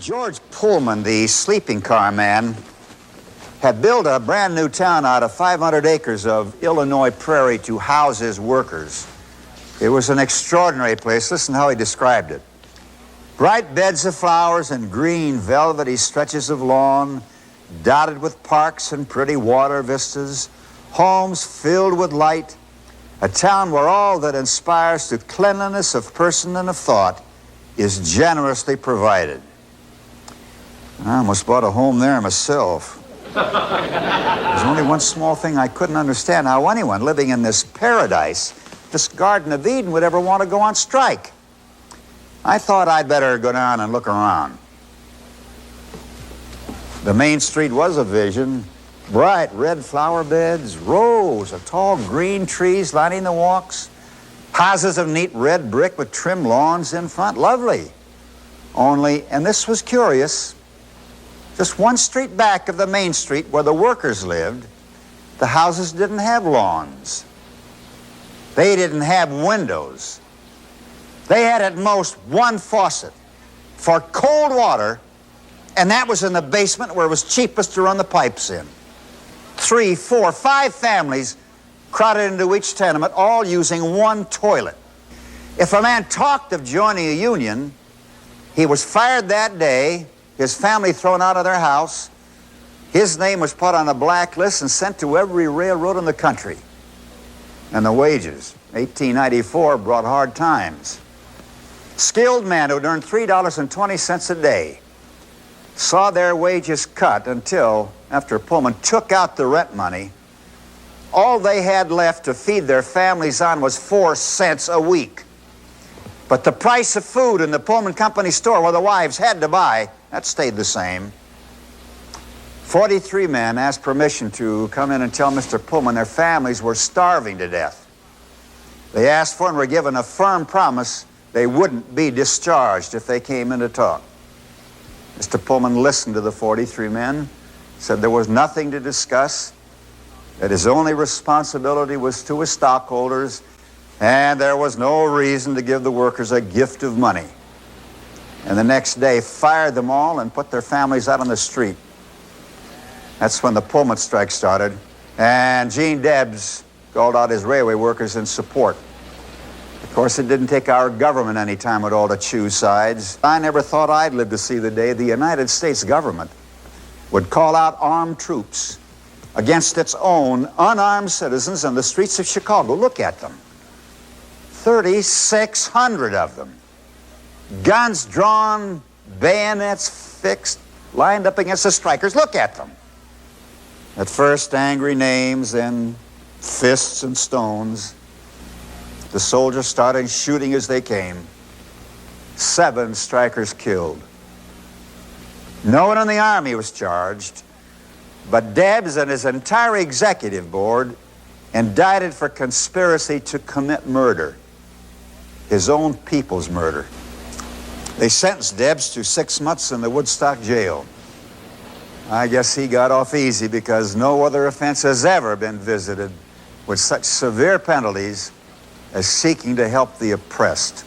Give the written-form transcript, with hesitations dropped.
George Pullman, the sleeping car man, had built a brand new town out of 500 acres of Illinois prairie to house his workers. It was an extraordinary place. Listen how he described it. Bright beds of flowers and green, velvety stretches of lawn, dotted with parks and pretty water vistas, homes filled with light, a town where all that inspires to cleanliness of person and of thought is generously provided. I almost bought a home there myself. There's only one small thing I couldn't understand, how anyone living in this paradise, this Garden of Eden, would ever want to go on strike. I thought I'd better go down and look around. The main street was a vision. Bright red flower beds, rows of tall green trees lining the walks, houses of neat red brick with trim lawns in front. Lovely. Only, and this was curious, just one street back of the main street where the workers lived, the houses didn't have lawns. They didn't have windows. They had at most one faucet for cold water, and that was in the basement where it was cheapest to run the pipes in. 3, 4, 5 families crowded into each tenement, all using one toilet. If a man talked of joining a union, he was fired that day, his family thrown out of their house, his name was put on a blacklist and sent to every railroad in the country. And the wages, 1894, brought hard times. Skilled men who'd earned $3.20 a day saw their wages cut until, after Pullman took out the rent money, all they had left to feed their families on was 4 cents a week. But the price of food in the Pullman Company store where the wives had to buy, that stayed the same. 43 men asked permission to come in and tell Mr. Pullman their families were starving to death. They asked for and were given a firm promise they wouldn't be discharged if they came in to talk. Mr. Pullman listened to the 43 men, said there was nothing to discuss, that his only responsibility was to his stockholders, and there was no reason to give the workers a gift of money. And the next day fired them all and put their families out on the street. That's when the Pullman strike started, and Gene Debs called out his railway workers in support. Of course, it didn't take our government any time at all to choose sides. I never thought I'd live to see the day the United States government would call out armed troops against its own unarmed citizens in the streets of Chicago. Look at them. 3,600 of them. Guns drawn, bayonets fixed, lined up against the strikers. Look at them. At first, angry names, then fists and stones. The soldiers started shooting as they came. 7 strikers killed. No one in the Army was charged, but Debs and his entire executive board indicted for conspiracy to commit murder, his own people's murder. They sentenced Debs to 6 months in the Woodstock jail. I guess he got off easy because no other offense has ever been visited with such severe penalties as seeking to help the oppressed.